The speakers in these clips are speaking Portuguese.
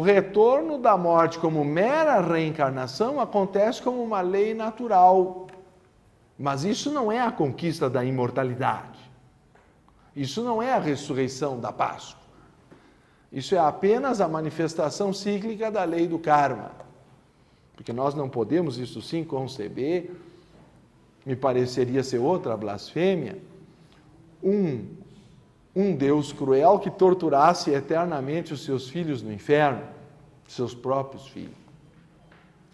o retorno da morte como mera reencarnação acontece como uma lei natural. Mas isso não é a conquista da imortalidade. Isso não é a ressurreição da Páscoa. Isso é apenas a manifestação cíclica da lei do karma. Porque nós não podemos, isso sim, conceber, me pareceria ser outra blasfêmia, um Deus cruel que torturasse eternamente os seus filhos no inferno, seus próprios filhos,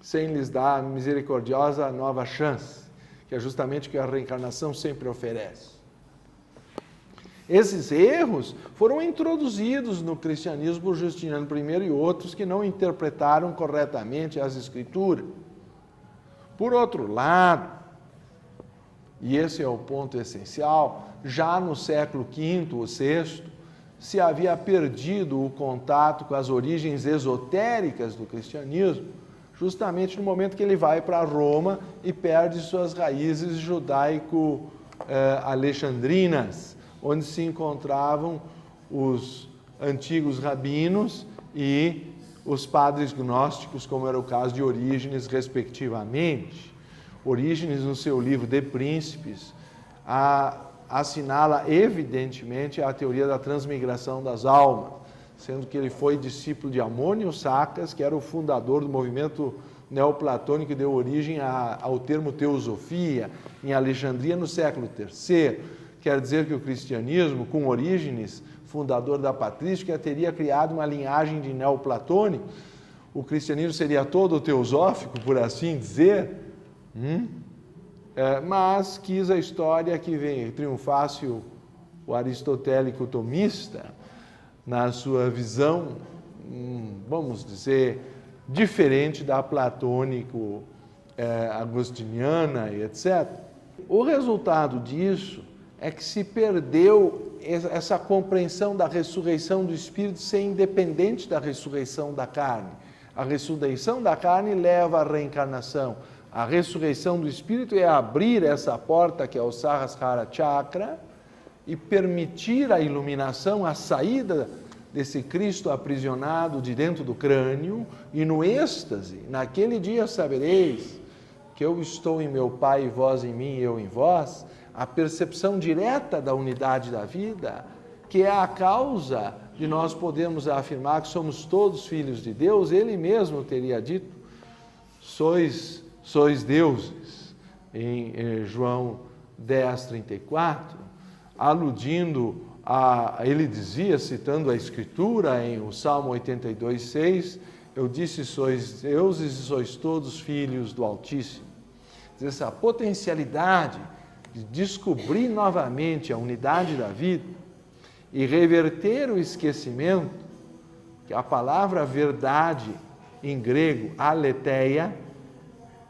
sem lhes dar a misericordiosa nova chance, que é justamente o que a reencarnação sempre oferece. Esses erros foram introduzidos no cristianismo por Justiniano I e outros que não interpretaram corretamente as Escrituras. Por outro lado, e esse é o ponto essencial, já no século V ou VI, se havia perdido o contato com as origens esotéricas do cristianismo, justamente no momento que ele vai para Roma e perde suas raízes judaico-alexandrinas, onde se encontravam os antigos rabinos e os padres gnósticos, como era o caso de Orígenes, respectivamente. Orígenes, no seu livro De Príncipes, assinala evidentemente a teoria da transmigração das almas, sendo que ele foi discípulo de Amônio Sacas, que era o fundador do movimento neoplatônico que deu origem ao termo teosofia, em Alexandria, no século III. Quer dizer que o cristianismo, com Orígenes, fundador da patrística, teria criado uma linhagem de neoplatônicos. O cristianismo seria todo teosófico, por assim dizer, mas quis a história que triunfasse o aristotélico tomista, na sua visão, vamos dizer, diferente da platônico-agostiniana e etc. O resultado disso é que se perdeu essa compreensão da ressurreição do espírito ser independente da ressurreição da carne. A ressurreição da carne leva à reencarnação. A ressurreição do espírito é abrir essa porta que é o Sahasrara Chakra e permitir a iluminação, a saída desse Cristo aprisionado de dentro do crânio, e no êxtase, naquele dia sabereis que eu estou em meu Pai e vós em mim e eu em vós, a percepção direta da unidade da vida, que é a causa de nós podermos afirmar que somos todos filhos de Deus. Ele mesmo teria dito, sois deuses, em João 10:34, aludindo ele dizia, citando a Escritura em o Salmo 82:6, eu disse, sois deuses e sois todos filhos do Altíssimo. Essa potencialidade de descobrir novamente a unidade da vida e reverter o esquecimento, que a palavra verdade em grego, aletheia,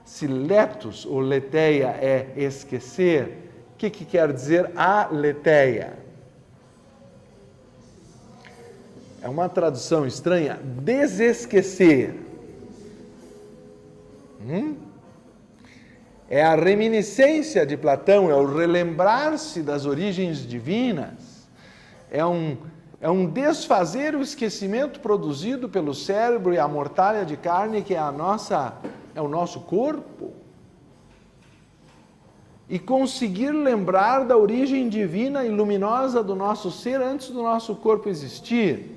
se letos ou letheia é esquecer, o que quer dizer aletheia? É uma tradução estranha, desesquecer. É a reminiscência de Platão, é o relembrar-se das origens divinas, é um desfazer o esquecimento produzido pelo cérebro e a mortalha de carne que é o nosso corpo, e conseguir lembrar da origem divina e luminosa do nosso ser antes do nosso corpo existir.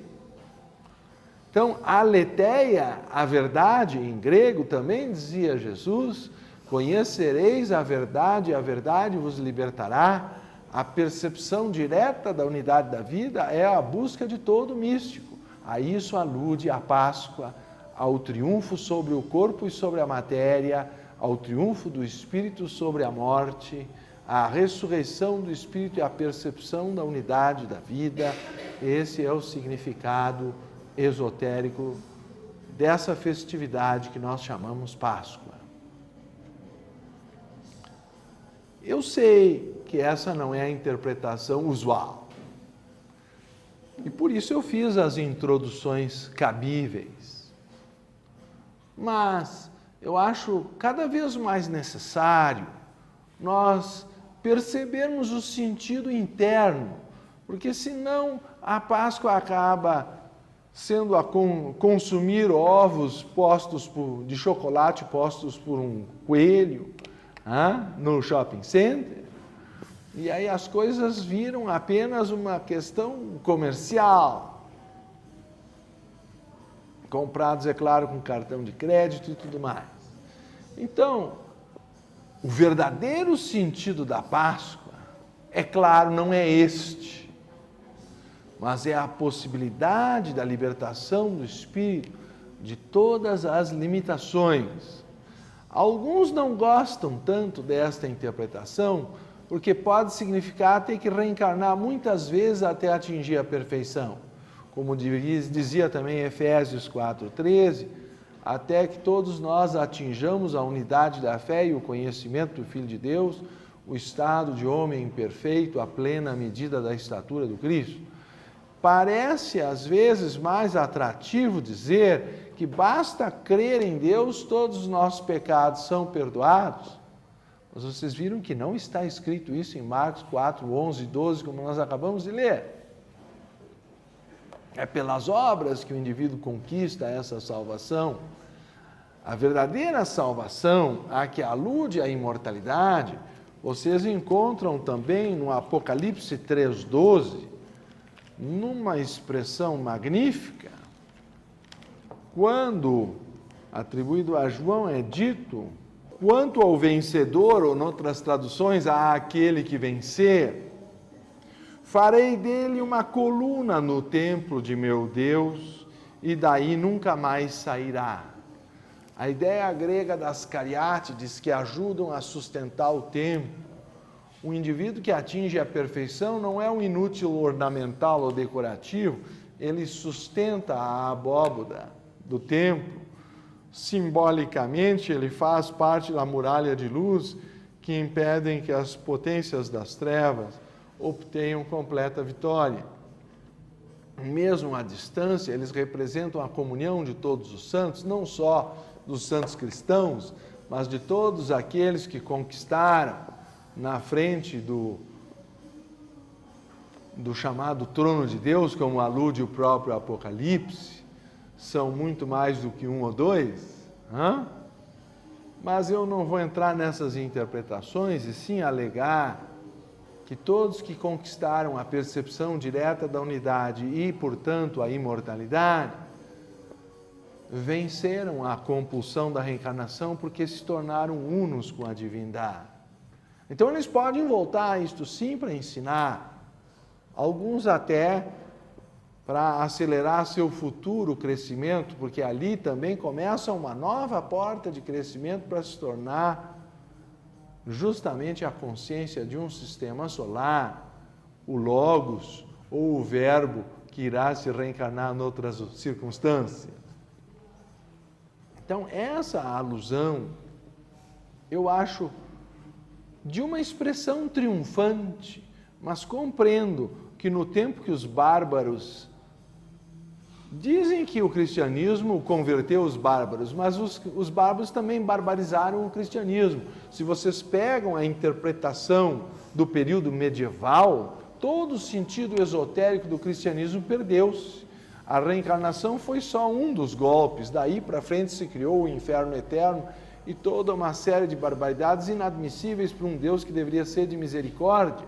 Então, a aletheia, a verdade, em grego também dizia Jesus, conhecereis a verdade vos libertará. A percepção direta da unidade da vida é a busca de todo místico. A isso alude a Páscoa, ao triunfo sobre o corpo e sobre a matéria, ao triunfo do Espírito sobre a morte, à ressurreição do Espírito e à percepção da unidade da vida. Esse é o significado esotérico dessa festividade que nós chamamos Páscoa. Eu sei que essa não é a interpretação usual. E por isso eu fiz as introduções cabíveis. Mas eu acho cada vez mais necessário nós percebermos o sentido interno, porque senão a Páscoa acaba sendo a consumir ovos de chocolate postos por um coelho no shopping center. E aí as coisas viram apenas uma questão comercial. Comprados, é claro, com cartão de crédito e tudo mais. Então, o verdadeiro sentido da Páscoa, é claro, não é este, mas é a possibilidade da libertação do espírito de todas as limitações. Alguns não gostam tanto desta interpretação, porque pode significar ter que reencarnar muitas vezes até atingir a perfeição. Como dizia também Efésios 4,13, até que todos nós atinjamos a unidade da fé e o conhecimento do Filho de Deus, o estado de homem perfeito, a plena medida da estatura do Cristo. Parece, às vezes, mais atrativo dizer que basta crer em Deus, todos os nossos pecados são perdoados. Mas vocês viram que não está escrito isso em Marcos 4, 11 e 12, como nós acabamos de ler. É pelas obras que o indivíduo conquista essa salvação. A verdadeira salvação, a que alude à imortalidade, vocês encontram também no Apocalipse 3,12, numa expressão magnífica, quando, atribuído a João, é dito, quanto ao vencedor, ou em outras traduções, àquele que vencer, farei dele uma coluna no templo de meu Deus, e daí nunca mais sairá. A ideia grega das cariátides que ajudam a sustentar o templo. O indivíduo que atinge a perfeição não é um inútil ornamental ou decorativo, ele sustenta a abóboda do templo. Simbolicamente, ele faz parte da muralha de luz que impedem que as potências das trevas obtenham completa vitória. Mesmo à distância, eles representam a comunhão de todos os santos, não só dos santos cristãos, mas de todos aqueles que conquistaram na frente do chamado trono de Deus, como alude o próprio Apocalipse. São muito mais do que um ou dois, mas eu não vou entrar nessas interpretações, e sim alegar que todos que conquistaram a percepção direta da unidade e, portanto, a imortalidade, venceram a compulsão da reencarnação porque se tornaram unos com a divindade. Então eles podem voltar a isto sim para ensinar, alguns até para acelerar seu futuro crescimento, porque ali também começa uma nova porta de crescimento para se tornar justamente a consciência de um sistema solar, o Logos ou o Verbo que irá se reencarnar em outras circunstâncias. Então, essa alusão, eu acho, de uma expressão triunfante, mas compreendo que no tempo que os bárbaros dizem que o cristianismo converteu os bárbaros, mas os bárbaros também barbarizaram o cristianismo. Se vocês pegam a interpretação do período medieval, todo o sentido esotérico do cristianismo perdeu-se. A reencarnação foi só um dos golpes, daí para frente se criou o inferno eterno e toda uma série de barbaridades inadmissíveis para um Deus que deveria ser de misericórdia.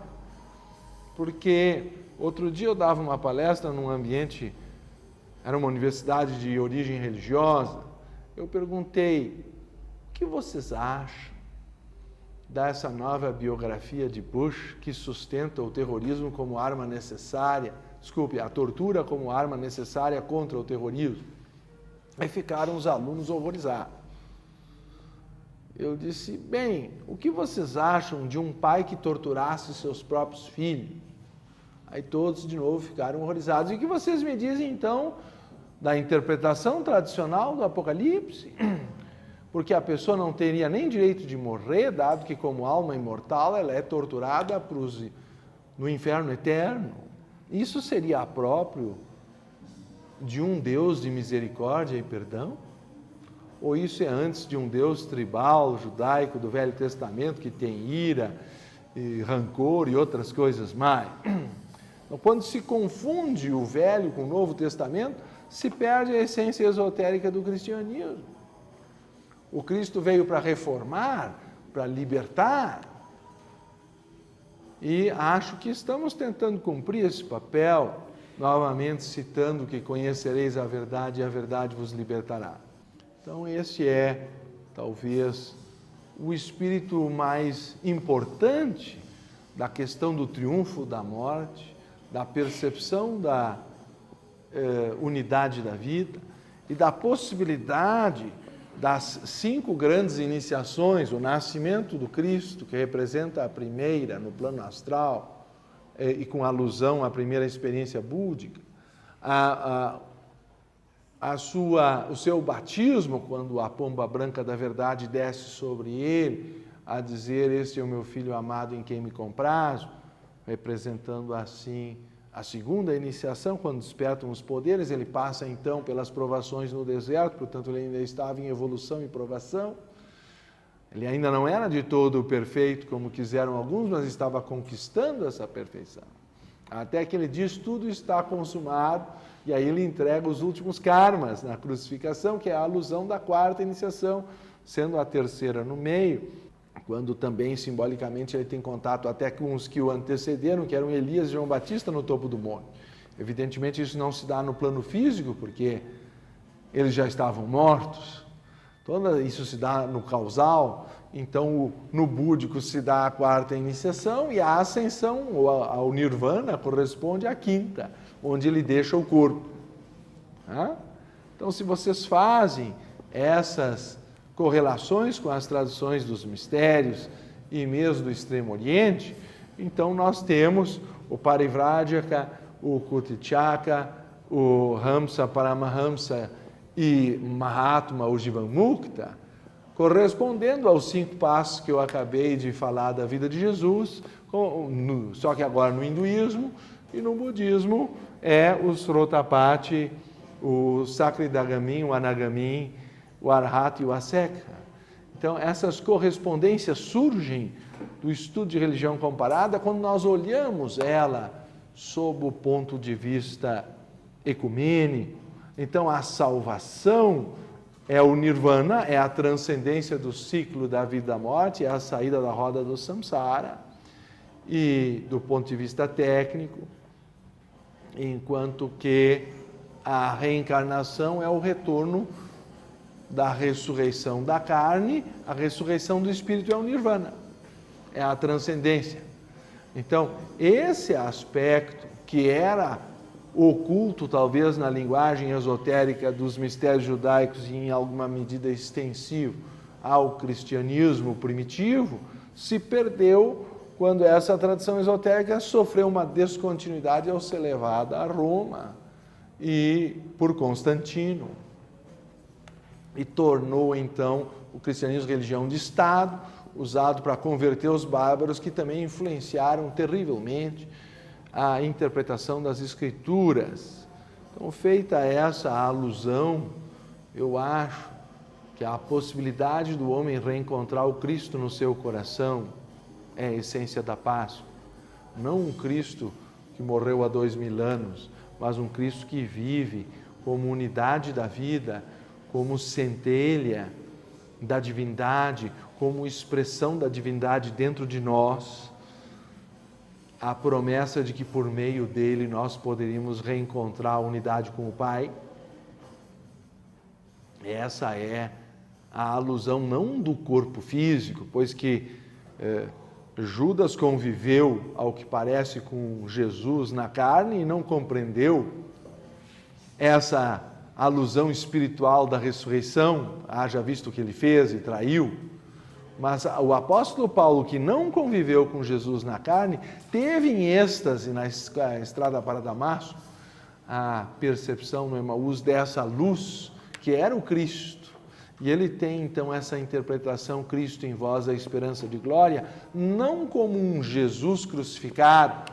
Porque outro dia eu dava uma palestra num ambiente, era uma universidade de origem religiosa, eu perguntei, o que vocês acham dessa nova biografia de Bush que sustenta o terrorismo como arma necessária, a tortura como arma necessária contra o terrorismo? Aí ficaram os alunos horrorizados. Eu disse, bem, o que vocês acham de um pai que torturasse seus próprios filhos? Aí todos de novo ficaram horrorizados. E o que vocês me dizem então da interpretação tradicional do Apocalipse? Porque a pessoa não teria nem direito de morrer, dado que como alma imortal ela é torturada no inferno eterno. Isso seria próprio de um Deus de misericórdia e perdão? Ou isso é antes de um Deus tribal, judaico do Velho Testamento, que tem ira, e rancor e outras coisas mais? Então, quando se confunde o Velho com o Novo Testamento, se perde a essência esotérica do cristianismo. O Cristo veio para reformar, para libertar, e acho que estamos tentando cumprir esse papel, novamente citando que conhecereis a verdade e a verdade vos libertará. Então, esse é, talvez, o espírito mais importante da questão do triunfo da morte, da percepção da unidade da vida e da possibilidade das 5 grandes iniciações, o nascimento do Cristo, que representa a primeira no plano astral, e com alusão à primeira experiência búdica, o seu batismo, quando a pomba branca da verdade desce sobre ele, a dizer, este é o meu filho amado em quem me comprazo, representando assim a segunda iniciação, quando despertam os poderes, ele passa então pelas provações no deserto, portanto ele ainda estava em evolução e provação. Ele ainda não era de todo perfeito, como quiseram alguns, mas estava conquistando essa perfeição. Até que ele diz, tudo está consumado, e aí ele entrega os últimos karmas na crucificação, que é a alusão da 4ª iniciação, sendo a 3ª no meio, quando também simbolicamente ele tem contato até com os que o antecederam, que eram Elias e João Batista no topo do monte. Evidentemente isso não se dá no plano físico, porque eles já estavam mortos. Isso se dá no causal, então no búdico se dá a 4ª iniciação e a ascensão ao nirvana corresponde à 5ª, onde ele deixa o corpo. Então, se vocês fazem essas correlações com as tradições dos mistérios e mesmo do Extremo Oriente, então nós temos o Parivrajaka, o Kutichaka, o Hamsa Paramahamsa e Mahatma, o Jivamukta, correspondendo aos 5 passos que eu acabei de falar da vida de Jesus, só que agora no hinduísmo, e no budismo é o Srotapati, o Sakridagamin, o Anagamin, o Arhata e o Asekha. Então, essas correspondências surgem do estudo de religião comparada quando nós olhamos ela sob o ponto de vista ecumênico. Então, a salvação é o nirvana, é a transcendência do ciclo da vida e da morte, é a saída da roda do samsara, e do ponto de vista técnico, enquanto que a reencarnação é o retorno da ressurreição da carne, a ressurreição do espírito é o nirvana, é a transcendência. Então, esse aspecto que era oculto, talvez, na linguagem esotérica dos mistérios judaicos e em alguma medida extensivo ao cristianismo primitivo, se perdeu quando essa tradição esotérica sofreu uma descontinuidade ao ser levada a Roma e por Constantino, e tornou então o cristianismo religião de Estado, usado para converter os bárbaros, que também influenciaram terrivelmente a interpretação das Escrituras. Então, feita essa alusão, eu acho que a possibilidade do homem reencontrar o Cristo no seu coração é a essência da Páscoa. Não um Cristo que morreu há 2000 anos, mas um Cristo que vive como unidade da vida, como centelha da divindade, como expressão da divindade dentro de nós, a promessa de que por meio dele nós poderíamos reencontrar a unidade com o Pai. Essa é a alusão não do corpo físico, pois que Judas conviveu, ao que parece, com Jesus na carne e não compreendeu essa alusão espiritual da ressurreição, haja visto o que ele fez e traiu. Mas o apóstolo Paulo, que não conviveu com Jesus na carne, teve em êxtase na estrada para Damasco a percepção no Emaús dessa luz que era o Cristo. E ele tem então essa interpretação, Cristo em vós, a esperança de glória, não como um Jesus crucificado,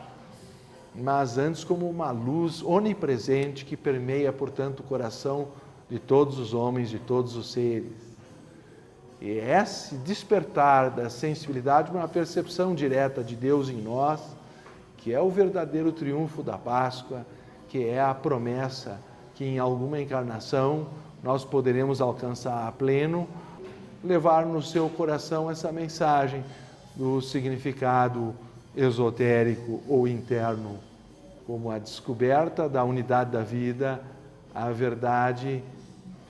mas antes como uma luz onipresente que permeia, portanto, o coração de todos os homens, de todos os seres. E esse despertar da sensibilidade, uma percepção direta de Deus em nós, que é o verdadeiro triunfo da Páscoa, que é a promessa que em alguma encarnação nós poderemos alcançar a pleno, levar no seu coração essa mensagem do significado esotérico ou interno, como a descoberta da unidade da vida, a verdade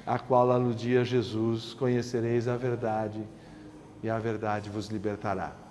a qual aludia Jesus: conhecereis a verdade e a verdade vos libertará.